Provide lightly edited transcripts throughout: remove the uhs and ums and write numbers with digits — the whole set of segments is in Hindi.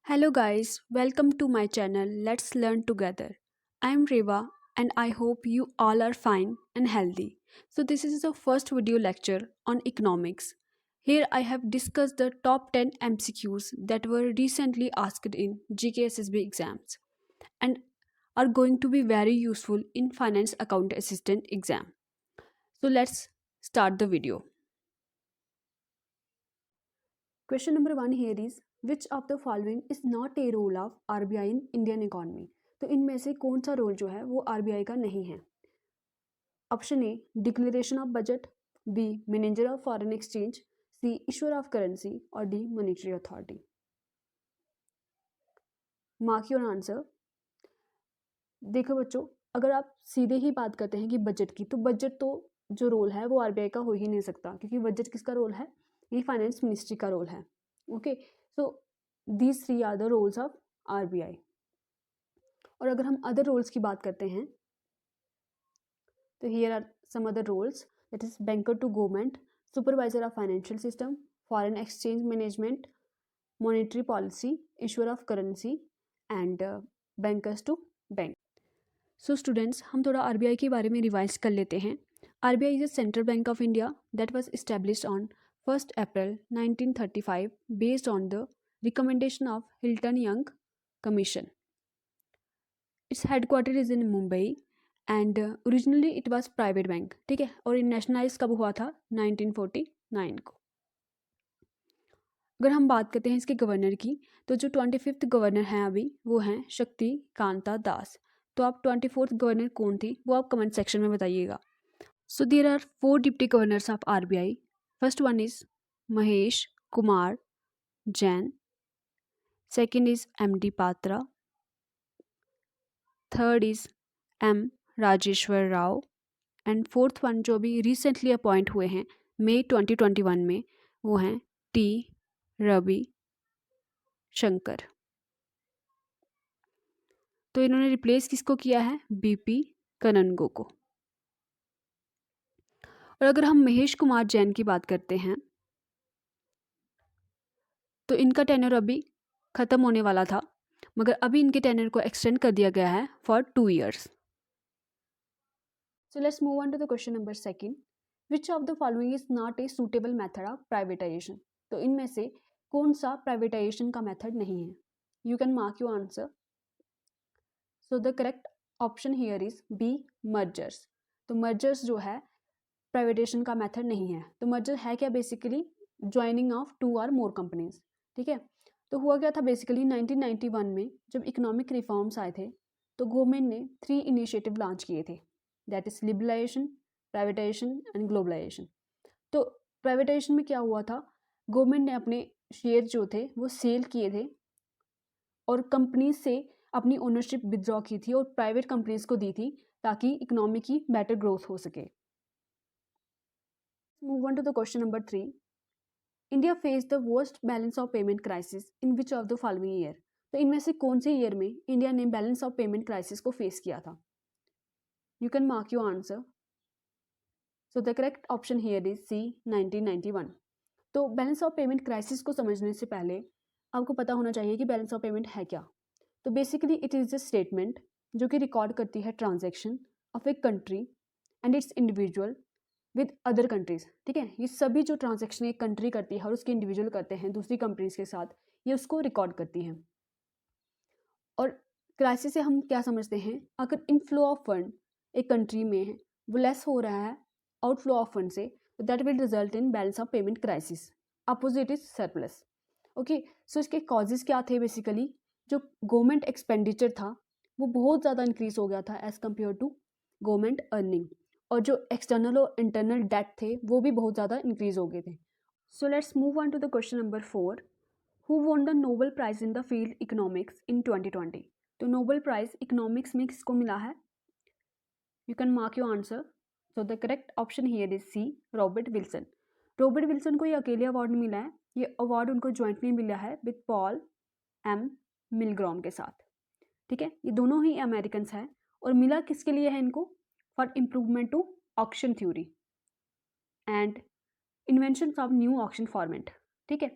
Hello guys, welcome to my channel Let's Learn Together. I'm Reva and I hope you all are fine and healthy. So this is the first video lecture on economics. Here I have discussed the top 10 MCQs that were recently asked in GKSSB exams and are going to be very useful in finance account assistant exam. So let's start the video. Question number 1 here is which of the following is not a role of RBI in Indian economy? तो इनमें से कौन सा रोल जो है वो आरबीआई का नहीं है? Option A declaration of budget, B manager of foreign exchange, C issuer of currency और D monetary authority. Mark your answer. देखो बच्चों, अगर आप सीधे ही बात करते हैं कि बजट की, तो बजट तो जो रोल है वो आरबीआई का हो ही नहीं सकता, क्योंकि बजट किसका रोल है? ये फाइनेंस मिनिस्ट्री का रोल है. Okay, so these three are the roles of RBI. और अगर हम अदर रोल्स की बात करते हैं तो here are some other roles, that is banker to government, supervisor of financial system, foreign exchange management, monetary policy, issuer of currency and bankers to bank. So students, हम थोड़ा आरबीआई के बारे में रिवाइज कर लेते हैं. RBI is a central bank of India that was established on 1st April 1935 based on the recommendation of Hilton Young Commission. Its headquarters is in Mumbai and originally it was private bank. ठीक है, और नेशनलाइज कब हुआ था? 1949 को. अगर हम बात करते हैं इसके गवर्नर की, तो जो 25th गवर्नर हैं अभी वो हैं शक्ति कांता दास. तो आप 24th गवर्नर कौन थी वो आप कमेंट सेक्शन में बताइएगा. So there are 4 deputy governors of RBI. First one is Mahesh Kumar Jain, second is MD Patra, third is M Rajeshwar Rao and fourth one जो अभी रिसेंटली अपॉइंट हुए हैं मई 2021 में वो हैं टी रवि शंकर. तो इन्होंने रिप्लेस किसको किया है? बीपी कननगो को. और अगर हम महेश कुमार जैन की बात करते हैं तो इनका टेन्योर अभी ख़त्म होने वाला था, मगर अभी इनके टेन्योर को एक्सटेंड कर दिया गया है for 2 years. So let's move on to the question number 2. Which of the following is not a suitable method of privatization? तो इनमें से कौन सा प्राइवेटाइजेशन का मेथड नहीं है? You can mark your answer. So the correct option here is B, mergers. तो mergers जो है प्राइवेटाइजेशन का मेथड नहीं है. तो merger है क्या? Basically joining of 2 or more companies. ठीक है, तो हुआ क्या था बेसिकली 1991 में जब इकोनॉमिक रिफॉर्म्स आए थे तो गवर्नमेंट ने 3 इनिशिएटिव लॉन्च किए थे, that is liberalisation, privatisation and globalisation. तो प्राइवेटाइजेशन में क्या हुआ था? गवर्नमेंट ने अपने शेयर जो थे वो सेल किए थे और कंपनीज से अपनी ओनरशिप विदड्रॉ की थी और प्राइवेट कंपनीज को दी थी ताकि इकोनॉमी की बेटर ग्रोथ हो सके. Move on to the question number 3. India face the worst balance of payment crisis in which of the following year? तो इनमें से कौन से ईयर में इंडिया ने बैलेंस ऑफ पेमेंट क्राइसिस को फेस किया था? You can mark your answer. So the correct option here is C, 1991. तो बैलेंस ऑफ पेमेंट क्राइसिस को समझने से पहले आपको पता होना चाहिए कि बैलेंस ऑफ पेमेंट है क्या. तो basically it is a statement जो कि रिकॉर्ड करती है transaction of a country and it's individual with other countries. ठीक है, ये सभी जो ट्रांजैक्शन एक कंट्री करती है और उसके इंडिविजुअल करते हैं दूसरी कंट्रीज के साथ, ये उसको रिकॉर्ड करती हैं. और क्राइसिस से हम क्या समझते हैं? अगर इनफ्लो ऑफ फंड एक कंट्री में है वो लेस हो रहा है आउटफ्लो ऑफ फंड से, तो that will result in balance of payment crisis. Opposite is surplus. Okay, so इसके कॉजेज क्या थे? बेसिकली जो गवर्नमेंट एक्सपेंडिचर था वो बहुत ज़्यादा इंक्रीज हो गया था as compared to government earning, और जो एक्सटर्नल और इंटरनल डेट थे वो भी बहुत ज़्यादा इंक्रीज हो गए थे. So let's move on to the question number 4. Who won the Nobel prize in the field economics in 2020? तो नोबेल प्राइज इकोनॉमिक्स में किसको मिला है? You can mark your answer. So the correct option here is C, Robert Wilson. Robert Wilson को ये अकेले अवार्ड नहीं मिला है, ये अवार्ड उनको ज्वाइंटली मिला है विद पॉल एम मिलग्रॉम के साथ. ठीक है, ये दोनों ही अमेरिकन हैं और मिला किसके लिए है इनको? For improvement to auction theory and invention of new auction format. ठीक है,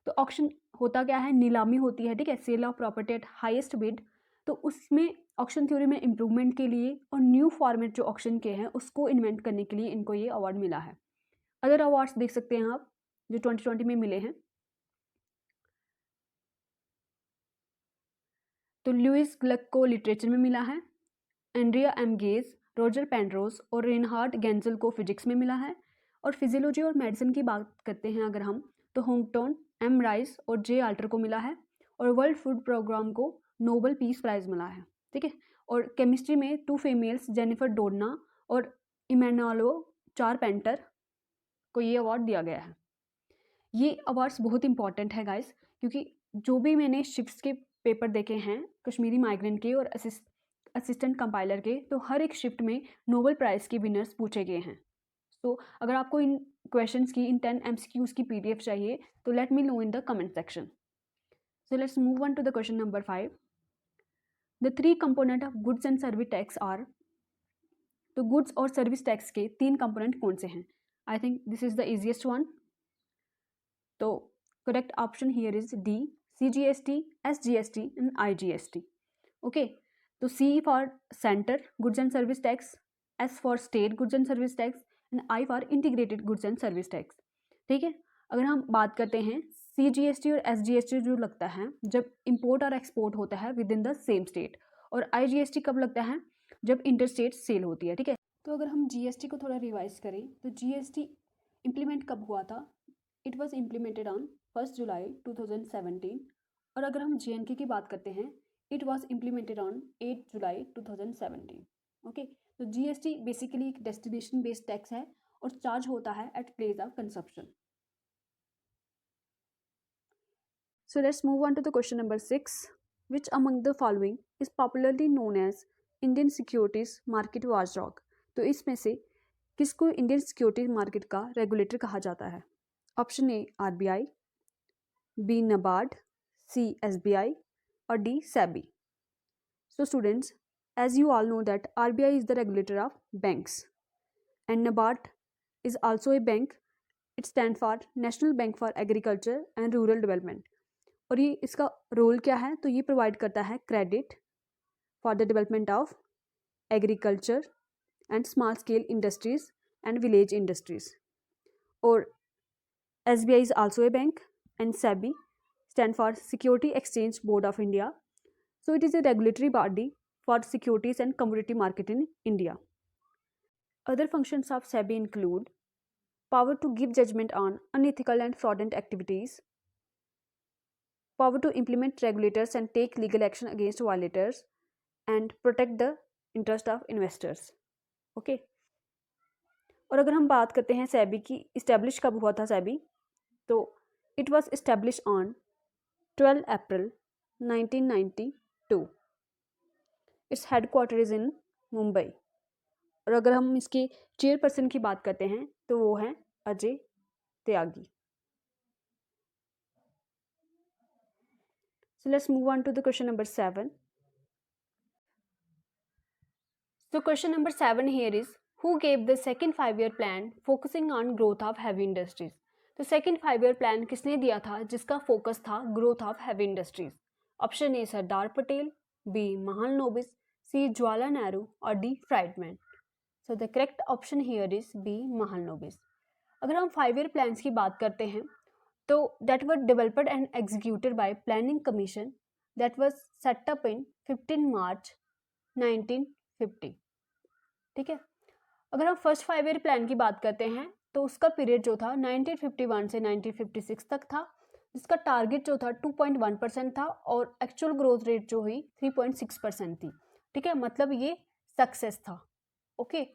तो ऑक्शन होता क्या है, नीलामी होती है, ठीक है, sale of property at highest bid. तो उसमें ऑक्शन थ्योरी में इम्प्रूवमेंट के लिए और न्यू फॉर्मेट जो ऑक्शन के हैं उसको इन्वेंट करने के लिए इनको ये अवार्ड मिला है। अदर अवार्ड्स देख सकते हैं आप जो 2020 में मिले हैं। तो लुइस ग्लक को लिटरेचर में मिला है, Andrea M Ghez, Roger Penrose और रेनहार्ड गेंजल को फिजिक्स में मिला है। और फिजियोलॉजी और मेडिसिन की बात करते हैं अगर हम, तो होंगटोन, एम राइस और जे आल्टर को मिला है। और वर्ल्ड फूड प्रोग्राम को नोबल पीस प्राइज मिला है, ठीक है। और केमिस्ट्री में 2 फीमेल्स जेनिफर डोडना और इमैनुएलो चारपेंटर को ये अवार्ड दिया गया है। ये अवार्ड्स बहुत इंपॉर्टेंट है गाइस, क्योंकि जो भी मैंने शिफ्ट्स के पेपर देखे हैं कश्मीरी माइग्रेंट के और असिस्टेंट कंपाइलर के, तो हर एक शिफ्ट में नोबेल प्राइज़ के विनर्स पूछे गए हैं। तो अगर आपको इन क्वेश्चंस की, इन 10 MCQs की PDF चाहिए तो let me know in the comment section. So let's move on to the question number 5। The 3 component of goods and service tax are. तो गुड्स और सर्विस टैक्स के 3 कंपोनेंट कौन से हैं? I think this is the easiest one. तो correct option here is D, CGST, SGST and IGST। Okay, तो C for centre goods and service tax, S for state goods and service tax and I for integrated goods and service tax, ठीक है। अगर हम बात करते हैं CGST और SGST जो लगता है जब इंपोर्ट और एक्सपोर्ट होता है with in the same state, और IGST कब लगता है जब इंटर स्टेट सेल होती है, ठीक है। तो अगर हम GST को थोड़ा रिवाइज करें तो GST इम्प्लीमेंट कब हुआ था? It was implemented on 1 July 2017। और अगर हम JNK की बात करते हैं, it was implemented on 8 July 2017। Okay, तो GST बेसिकली एक डेस्टिनेशन बेस्ड टैक्स है और चार्ज होता है at place of consumption. So let's move on to the question number 6। Which among the following is popularly known as Indian securities market watchdog? तो इसमें से किसको इंडियन सिक्योरिटीज मार्केट का रेगुलेटर कहा जाता है? Option A RBI, B NABARD, C SBI or D SEBI. So students, as you all know that RBI is the regulator of banks and NABARD is also a bank. It stands for National Bank for Agriculture and Rural Development. और ये इसका रोल क्या है? तो ये प्रोवाइड करता है credit for the development of agriculture and small scale industries and village industries. और SBI is also a bank and SEBI stand for Security Exchange Board of India. So it is a regulatory body for securities and commodity market in India. Other functions of SEBI include power to give judgment on unethical and fraudulent activities, power to implement regulators and take legal action against violators, and protect the interest of investors. Okay. और अगर हम बात करते हैं SEBI की इस्टेब्लिश कब हुआ था SEBI, तो it was established on 12 April 1992. Its headquarters is in Mumbai. और अगर हम इसके चेयरपर्सन की बात करते हैं तो वो हैं Ajay Tyagi. So let's move on to the question number 7. So question number 7 here is, who gave the second 5-year plan focusing on growth of heavy industries? तो सेकेंड 5-year प्लान किसने दिया था जिसका फोकस था growth of heavy industries? Option A Sardar Patel, B Mahalanobis, C Jawaharlal Nehru और D Friedman. So the correct option here is B Mahalanobis. अगर हम 5-year प्लान्स की बात करते हैं तो that were developed and executed by planning commission that was set up in 15 March 1950, ठीक है। अगर हम फर्स्ट 5-year प्लान की बात करते हैं तो उसका पीरियड जो था 1951 से 1956 तक था, जिसका टारगेट जो था 2.1% था और एक्चुअल ग्रोथ रेट जो हुई 3.6% थी, ठीक है। मतलब ये सक्सेस था, ओके।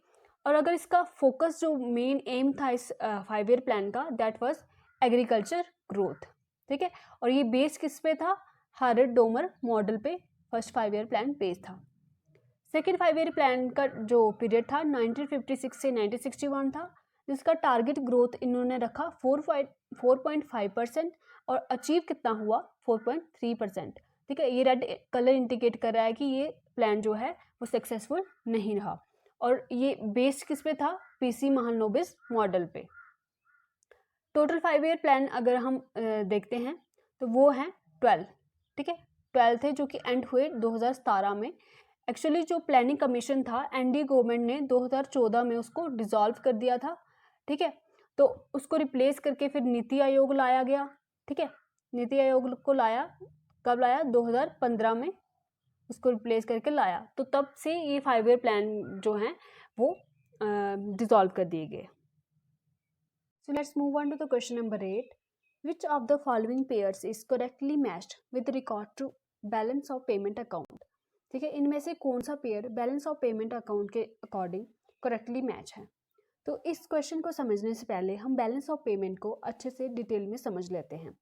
और अगर इसका फोकस जो मेन एम था इस 5-year प्लान का, दैट वाज एग्रीकल्चर ग्रोथ, ठीक है। और ये बेस किस पे था? हार्वर्ड डोमर मॉडल पे फर्स्ट 5-year प्लान बेस था। सेकेंड 5-year प्लान का जो पीरियड था 1956 से 1961 था, जिसका टारगेट ग्रोथ इन्होंने रखा 4.5% और अचीव कितना हुआ 4.3%, ठीक है। ये रेड कलर इंडिकेट कर रहा है कि ये प्लान जो है वो सक्सेसफुल नहीं रहा और ये बेस्ड किस पे था? PC महालनोबिस मॉडल पे। टोटल 5 ईयर प्लान अगर हम देखते हैं तो वो है 12, ठीक है, 12 थे जो कि एंड हुए 2017 में। एक्चुअली जो प्लानिंग कमीशन था एनडीए गवर्नमेंट ने 2014 में उसको डिसॉल्व कर दिया था, ठीक है। तो उसको रिप्लेस करके फिर नीति आयोग लाया गया, ठीक है। नीति आयोग को लाया, कब लाया, 2015 में उसको रिप्लेस करके लाया। तो तब से ये 5 ईयर प्लान जो हैं वो डिसॉल्व कर दिए गए। So let's move on to the question number 8. Which of the following pairs is correctly matched with regard to balance of payment account? ठीक है, इनमें से कौन सा pair balance of payment account के अकॉर्डिंग करेक्टली मैच है? तो इस क्वेश्चन को समझने से पहले हम बैलेंस ऑफ पेमेंट को अच्छे से डिटेल में समझ लेते हैं।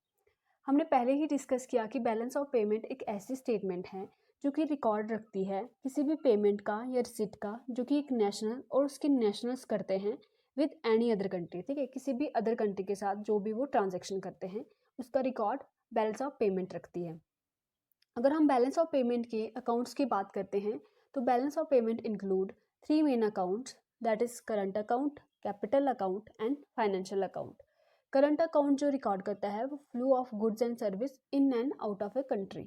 हमने पहले ही डिस्कस किया कि बैलेंस ऑफ पेमेंट एक ऐसी स्टेटमेंट है जो कि रिकॉर्ड रखती है किसी भी पेमेंट का या रिसिप्ट का जो कि एक नेशनल और उसके नेशनल्स करते हैं विद एनी अदर कंट्री, ठीक है। किसी भी अदर कंट्री के साथ जो भी वो ट्रांजैक्शन करते हैं उसका रिकॉर्ड बैलेंस ऑफ पेमेंट रखती है। अगर हम बैलेंस ऑफ पेमेंट के अकाउंट्स की बात करते हैं तो balance of payment include 3 main accounts, that is current account, capital account and financial account. Current account जो रिकॉर्ड करता है वो flow of goods and service in and out of a country,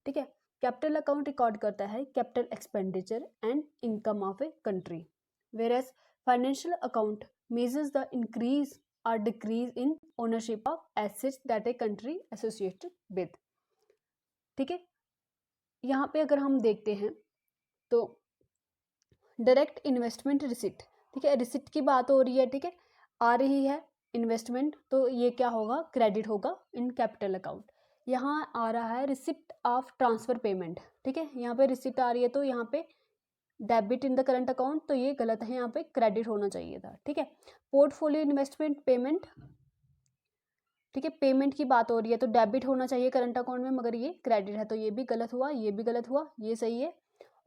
ठीक है। कैपिटल अकाउंट रिकॉर्ड करता है capital expenditure and income of a country, where financial account measures the increase or decrease in ownership of assets that a country associated with, ठीक है। यहाँ पे अगर हम देखते हैं तो डायरेक्ट इन्वेस्टमेंट रिसिप्ट, ठीक है, रिसिप्ट की बात हो रही है, ठीक है, आ रही है इन्वेस्टमेंट, तो ये क्या होगा, क्रेडिट होगा इन कैपिटल अकाउंट। यहाँ आ रहा है रिसिप्ट ऑफ ट्रांसफर पेमेंट, ठीक है, यहाँ पे रिसिप्ट आ रही है तो यहाँ पे debit in the current account, तो ये गलत है, यहाँ पे क्रेडिट होना चाहिए था, ठीक है। पोर्टफोलियो इन्वेस्टमेंट पेमेंट, ठीक है, पेमेंट की बात हो रही है तो डेबिट होना चाहिए करंट अकाउंट में, मगर ये क्रेडिट है तो ये भी गलत हुआ, ये भी गलत हुआ, ये सही है।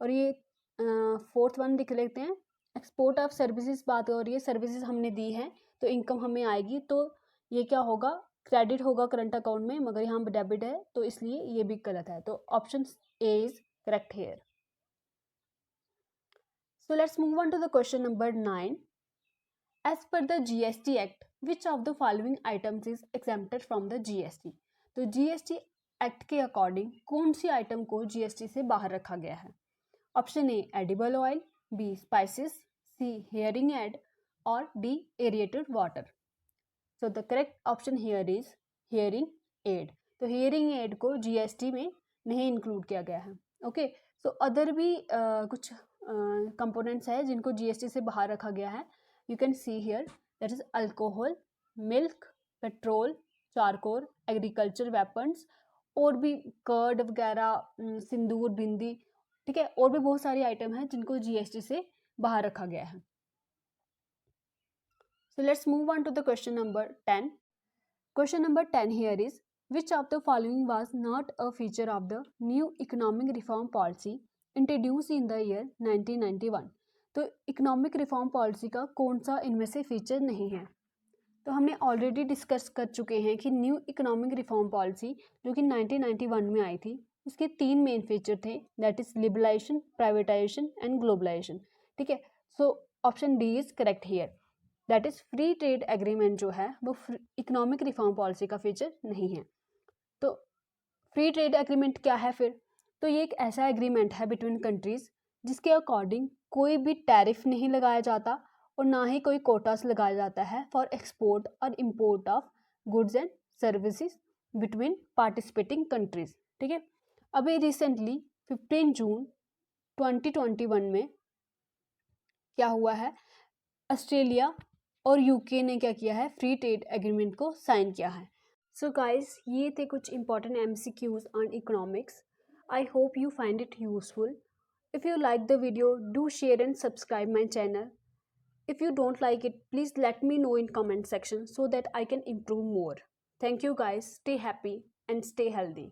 और ये फोर्थ वन लिख लेते हैं, एक्सपोर्ट ऑफ सर्विसेज बात हो रही है, सर्विसेज हमने दी है तो इनकम हमें आएगी, तो ये क्या होगा, क्रेडिट होगा करंट अकाउंट में, मगर यहाँ डेबिट है तो इसलिए ये भी गलत है, तो option A is correct here. So let's move on to the question number 9. As per the GST Act, which of the following items is exempted from the GST? तो GST Act के अकॉर्डिंग कौन सी आइटम को GST से बाहर रखा गया है? Option A edible oil, B spices, C hearing aid और D aerated water. So the correct option here is hearing aid. तो हेयरिंग एड को GST में नहीं इंक्लूड किया गया है, ओके। सो अदर भी कुछ कंपोनेंट्स है जिनको GST से बाहर रखा गया है, you can see here, that is alcohol, milk, petrol, charcoal, agriculture weapons, और भी कर्ड वगैरह, सिंदूर, बिंदी, ठीक है, और भी बहुत सारी आइटम है जिनको GST से बाहर रखा गया है। So let's move on to the question number 10. Question number 10 here is, which of the following was not a feature of the new economic reform policy introduced in the year 1991? तो इकोनॉमिक रिफॉर्म पॉलिसी का कौन सा इनमें से फीचर नहीं है? तो हमने ऑलरेडी डिस्कस कर चुके हैं कि न्यू इकोनॉमिक रिफॉर्म पॉलिसी जो कि 1991 में आई थी उसके 3 मेन फीचर थे, that is liberalisation, privatisation and globalisation, ठीक है। So option D is correct here, that is free trade agreement जो है वो इकोनॉमिक रिफॉर्म पॉलिसी का फीचर नहीं है। तो फ्री ट्रेड एग्रीमेंट क्या है फिर? तो ये एक ऐसा एग्रीमेंट है बिटवीन कंट्रीज जिसके अकॉर्डिंग कोई भी टैरिफ नहीं लगाया जाता और ना ही कोई कोटास लगाया जाता है फॉर एक्सपोर्ट और import of goods and services between participating countries, ठीक है। अभी रिसेंटली 15 जून 2021 में क्या हुआ है, ऑस्ट्रेलिया और यूके ने क्या किया है, फ्री ट्रेड एग्रीमेंट को साइन किया है। सो गाइज, ये थे कुछ important MCQs on economics. I hope you find it useful. If you like the video, do share and subscribe my channel. If you don't like it, please let me know in comment section so that I can improve more. Thank you guys. Stay happy and stay healthy.